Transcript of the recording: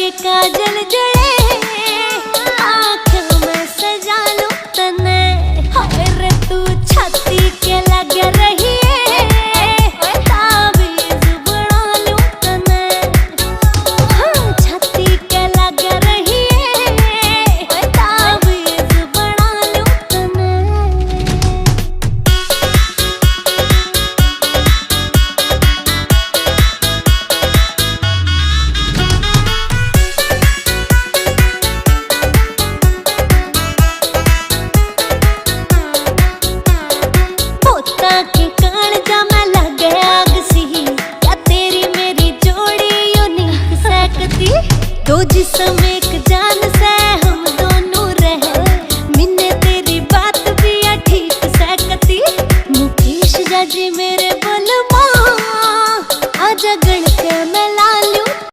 के काजल जड़े आँखों में सजा लूं तने। हाय रे तू छाती के लग रही है ताबीज बना लूं तने। हाँ छाती के लग रही है ताबीज बना लूं तने। के कालजा में लगे आग सी, क्या तेरी मेरी जोड़ी यूनिक सकती। दो जिस्म